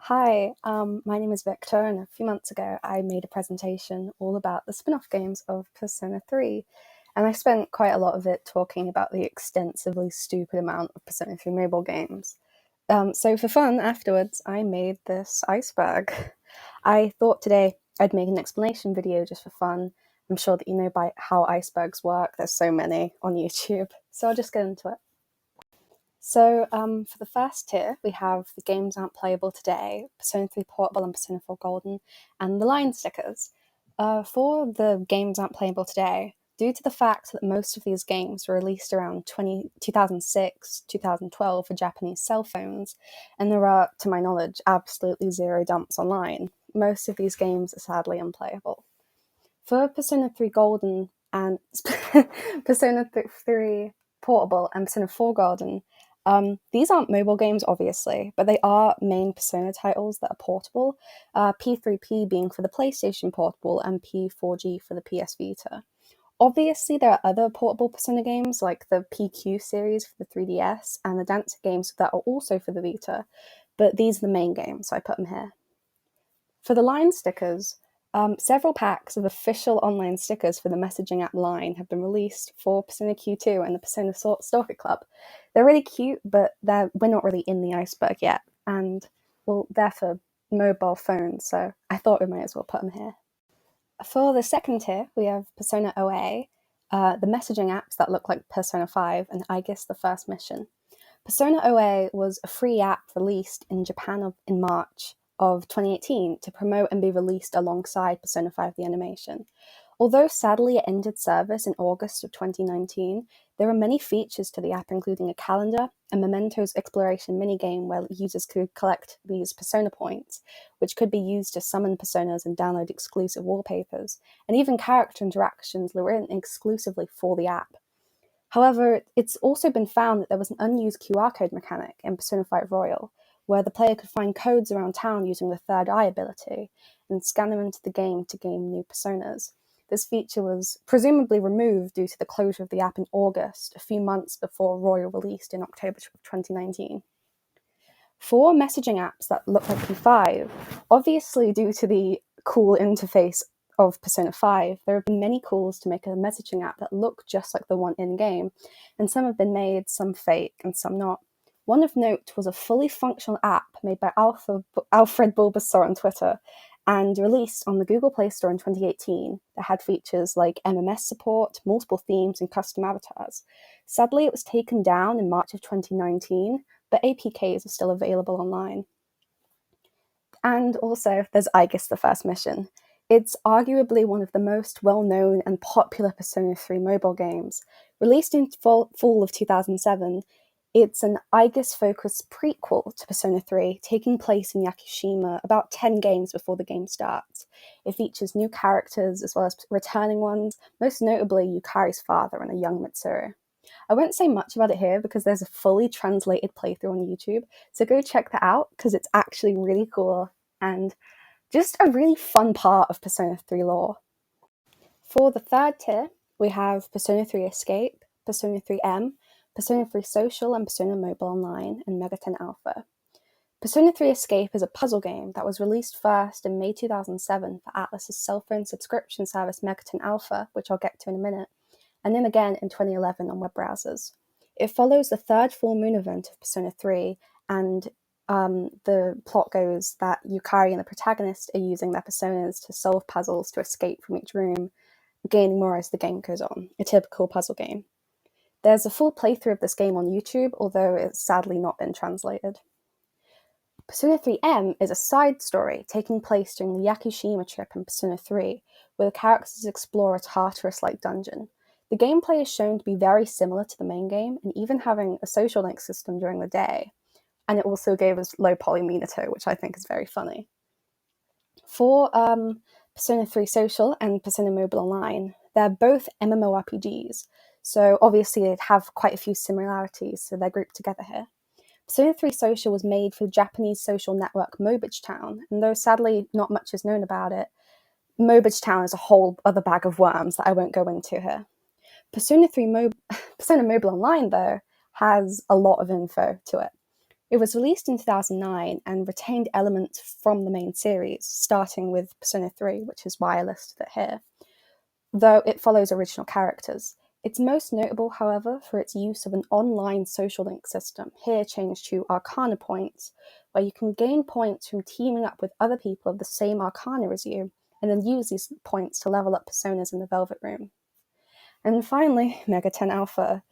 Hi, my name is Victor, and a few months ago I made a presentation all about the spin off games of Persona 3. And I spent quite a lot of it talking about the extensively stupid amount of Persona 3 mobile games. So, for fun, afterwards, I made this iceberg. I thought today I'd make an explanation video just for fun. I'm sure that you know by how icebergs work, there's so many on YouTube. So, I'll just get into it. So for the first tier, we have the games aren't playable today, Persona 3 Portable and Persona 4 Golden, and the line stickers. For the games aren't playable today, due to the fact that most of these games were released around 2006, 2012 for Japanese cell phones, and there are, to my knowledge, absolutely zero dumps online, most of these games are sadly unplayable. For Persona 3 Golden and Persona 3 Portable and Persona 4 Golden, these aren't mobile games, obviously, but they are main Persona titles that are portable, P3P being for the PlayStation Portable and P4G for the PS Vita. Obviously, there are other portable Persona games like the PQ series for the 3DS and the Dancer games that are also for the Vita, but these are the main games, so I put them here. For the line stickers, several packs of official online stickers for the messaging app Line have been released for Persona Q2 and the Persona Stalker Club. They're really cute, but we're not really in the iceberg yet, and well, they're for mobile phones, so I thought we might as well put them here. For the second tier, we have Persona OA, the messaging apps that look like Persona 5, and I guess the first mission. Persona OA was a free app released in Japan in March of 2018 to promote and be released alongside Persona 5 the animation. Although sadly it ended service in August of 2019, there are many features to the app, including a calendar, a Mementos exploration minigame where users could collect these Persona points, which could be used to summon Personas and download exclusive wallpapers, and even character interactions that were written exclusively for the app. However, it's also been found that there was an unused QR code mechanic in Persona 5 Royal, where the player could find codes around town using the third eye ability and scan them into the game to gain new personas. This feature was presumably removed due to the closure of the app in August, a few months before Royal released in October 2019. For messaging apps that look like P5, obviously due to the cool interface of Persona 5, there have been many calls to make a messaging app that look just like the one in-game, and some have been made, some fake, and some not. One of note was a fully functional app made by Alfred Bulbasaur on Twitter and released on the Google Play Store in 2018 that had features like MMS support, multiple themes, and custom avatars. Sadly, it was taken down in March of 2019, but APKs are still available online. And also, there's I Guess the First Mission. It's arguably one of the most well-known and popular Persona 3 mobile games. Released in fall of 2007, it's an Aegis-focused prequel to Persona 3, taking place in Yakushima about 10 games before the game starts. It features new characters as well as returning ones, most notably Yukari's father and a young Mitsuru. I won't say much about it here because there's a fully translated playthrough on YouTube, so go check that out because it's actually really cool and just a really fun part of Persona 3 lore. For the third tier, we have Persona 3 Escape, Persona 3M, Persona 3 Social, and Persona Mobile Online and Megaten Alpha. Persona 3 Escape is a puzzle game that was released first in May 2007 for Atlus's cell phone subscription service Megaten Alpha, which I'll get to in a minute, and then again in 2011 on web browsers. It follows the third full moon event of Persona 3, and the plot goes that Yukari and the protagonist are using their personas to solve puzzles to escape from each room, gaining more as the game goes on, a typical puzzle game. There's a full playthrough of this game on YouTube, although it's sadly not been translated. Persona 3M is a side story taking place during the Yakushima trip in Persona 3, where the characters explore a Tartarus-like dungeon. The gameplay is shown to be very similar to the main game, and even having a social link system during the day. And it also gave us low poly Minato, which I think is very funny. For Persona 3 Social and Persona Mobile Online, they're both MMORPGs, so obviously they have quite a few similarities, so they're grouped together here. Persona 3 Social was made for the Japanese social network Mobage Town, and though sadly not much is known about it, Mobage Town is a whole other bag of worms that I won't go into here. Persona Mobile Online, though, has a lot of info to it. It was released in 2009 and retained elements from the main series, starting with Persona 3, which is why I listed it here, though it follows original characters. It's most notable, however, for its use of an online social link system, here changed to Arcana points, where you can gain points from teaming up with other people of the same Arcana as you, and then use these points to level up personas in the Velvet Room. And finally, Mega 10 Alpha.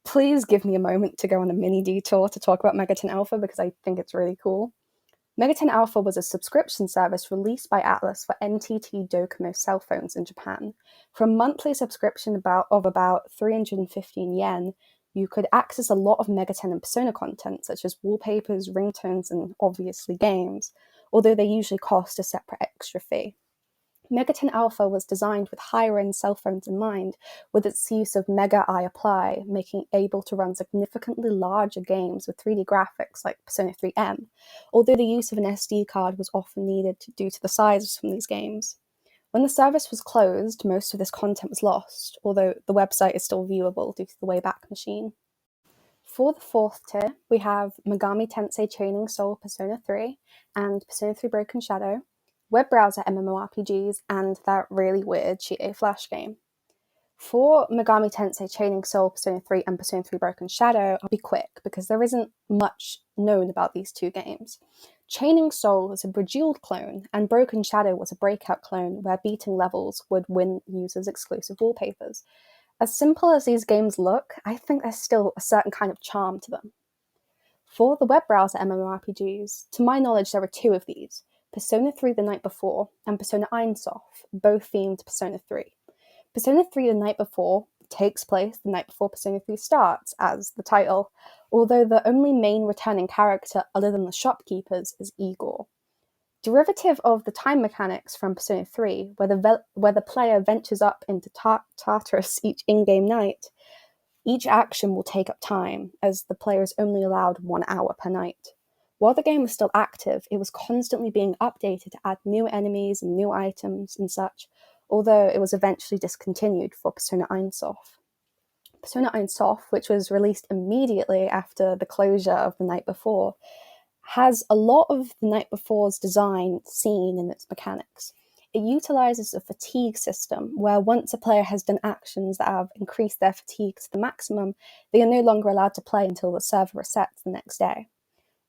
Please give me a moment to go on a mini detour to talk about Mega 10 Alpha because I think it's really cool. Mega 10 Alpha was a subscription service released by Atlus for NTT Docomo cell phones in Japan. For a monthly subscription of about 315 yen, you could access a lot of Mega 10 and Persona content, such as wallpapers, ringtones, and obviously games, although they usually cost a separate extra fee. Mega 10 Alpha was designed with higher-end cell phones in mind, with its use of Mega Eye Apply, making it able to run significantly larger games with 3D graphics like Persona 3M, although the use of an SD card was often needed due to the size of some of these games. When the service was closed, most of this content was lost, although the website is still viewable due to the Wayback Machine. For the fourth tier, we have Megami Tensei Training Soul Persona 3 and Persona 3 Broken Shadow, web browser MMORPGs, and that really weird Chie Flash game. For Megami Tensei Training Soul Persona 3 and Persona 3 Broken Shadow, I'll be quick because there isn't much known about these two games. Chaining Soul is a Bejeweled clone, and Broken Shadow was a breakout clone where beating levels would win users exclusive wallpapers. As simple as these games look, I think there's still a certain kind of charm to them. For the web browser MMORPGs, to my knowledge there are two of these, Persona 3 The Night Before and Persona Einsof, both themed Persona 3. Persona 3 The Night Before takes place the night before Persona 3 starts, as the title, although the only main returning character other than the shopkeepers is Igor. Derivative of the time mechanics from Persona 3, where the player ventures up into Tartarus each in-game night, each action will take up time, as the player is only allowed 1 hour per night. While the game was still active, it was constantly being updated to add new enemies and new items and such, although it was eventually discontinued for Persona Einsof. Persona Einsof, which was released immediately after the closure of The Night Before, has a lot of The Night Before's design seen in its mechanics. It utilizes a fatigue system where once a player has done actions that have increased their fatigue to the maximum, they are no longer allowed to play until the server resets the next day.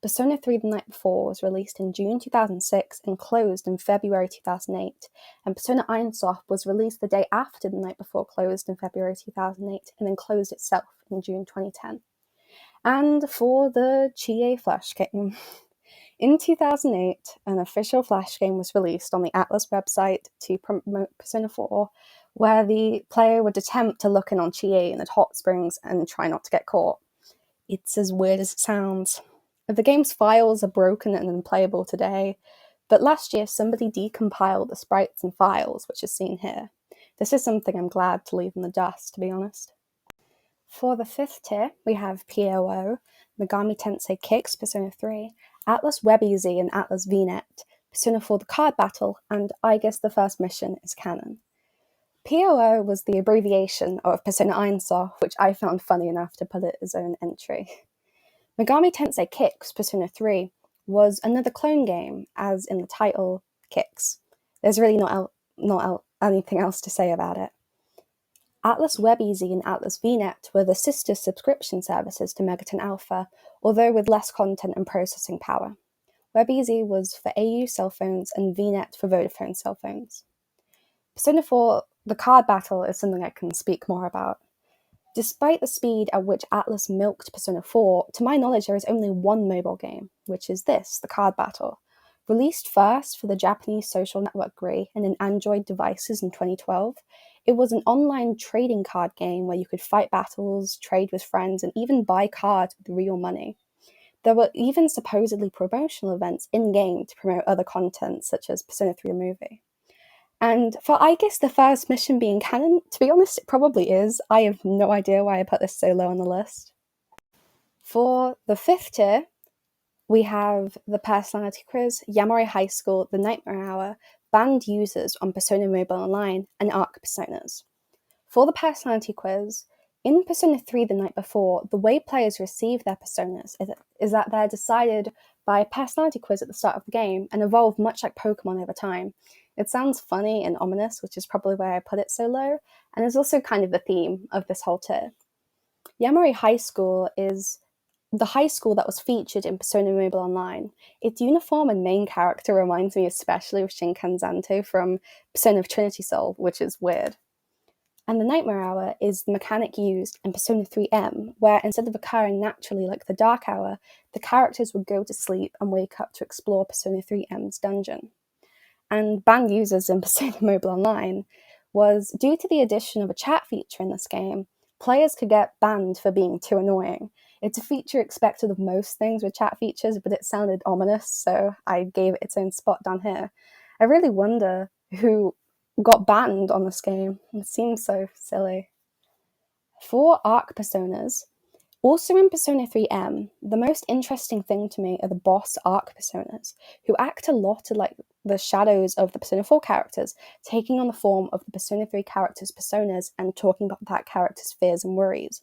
Persona 3 The Night Before was released in June 2006 and closed in February 2008, and Persona Einsof was released the day after The Night Before closed in February 2008 and then closed itself in June 2010. And for the Chie Flash game, in 2008, an official Flash game was released on the Atlus website to promote Persona 4, where the player would attempt to look in on Chie in the hot springs and try not to get caught. It's as weird as it sounds. The game's files are broken and unplayable today, but last year somebody decompiled the sprites and files, which is seen here. This is something I'm glad to leave in the dust, to be honest. For the fifth tier, we have POO, Megami Tensei Kicks Persona 3, Atlus WebEZ and Atlus VNet, Persona 4 The Card Battle, and I guess the first mission is canon. POO was the abbreviation of Persona Einsof, which I found funny enough to put it as own entry. Megami Tensei Kicks Persona 3 was another clone game, as in the title, Kicks. There's really not anything else to say about it. Atlus WebEZ and Atlus VNet were the sister subscription services to Mega 10 Alpha, although with less content and processing power. WebEZ was for AU cell phones and VNet for Vodafone cell phones. Persona 4 The Card Battle is something I can speak more about. Despite the speed at which Atlus milked Persona 4, to my knowledge there is only one mobile game, which is this, The Card Battle. Released first for the Japanese social network GRI and in Android devices in 2012, it was an online trading card game where you could fight battles, trade with friends, and even buy cards with real money. There were even supposedly promotional events in-game to promote other content, such as Persona 3 the movie. And for, I guess, the first mission being canon, to be honest, it probably is. I have no idea why I put this so low on the list. For the fifth tier, we have the Personality Quiz, Yamori High School, The Nightmare Hour, Banned Users on Persona Mobile Online, and Arc Personas. For the Personality Quiz, In Persona 3 the night before, the way players receive their personas is that they're decided by a personality quiz at the start of the game and evolve much like Pokemon over time. It sounds funny and ominous, which is probably why I put it so low, and is also kind of the theme of this whole tier. Yamori High School is the high school that was featured in Persona Mobile Online. Its uniform and main character reminds me especially of Shinkan Zanto from Persona of Trinity Soul, which is weird. And the Nightmare Hour is the mechanic used in Persona 3M, where instead of occurring naturally like the Dark Hour, the characters would go to sleep and wake up to explore Persona 3M's dungeon. And banned users in Persona Mobile Online was due to the addition of a chat feature in this game. Players could get banned for being too annoying. It's a feature expected of most things with chat features, but it sounded ominous, so I gave it its own spot down here. I really wonder who got banned on this game. It seems so silly. For arc personas, also in Persona 3M, the most interesting thing to me are the boss arc personas, who act a lot like the shadows of the Persona 4 characters, taking on the form of the Persona 3 characters' personas and talking about that character's fears and worries.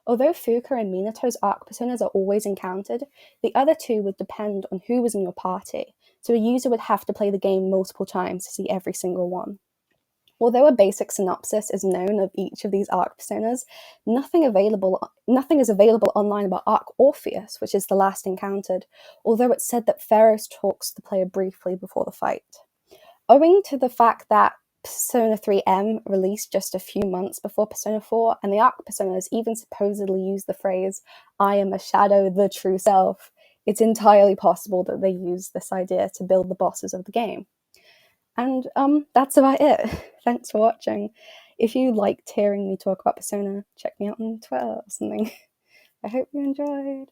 Although Fuka and Minato's arc personas are always encountered, the other two would depend on who was in your party, so a user would have to play the game multiple times to see every single one. Although a basic synopsis is known of each of these arc personas, nothing is available online about Arc Orpheus, which is the last encountered, although it's said that Pharos talks to the player briefly before the fight. Owing to the fact that Persona 3M released just a few months before Persona 4, and the arc personas even supposedly use the phrase, "I am a shadow, the true self," it's entirely possible that they used this idea to build the bosses of the game. And that's about it. Thanks for watching. If you liked hearing me talk about Persona, check me out on Twitter or something. I hope you enjoyed.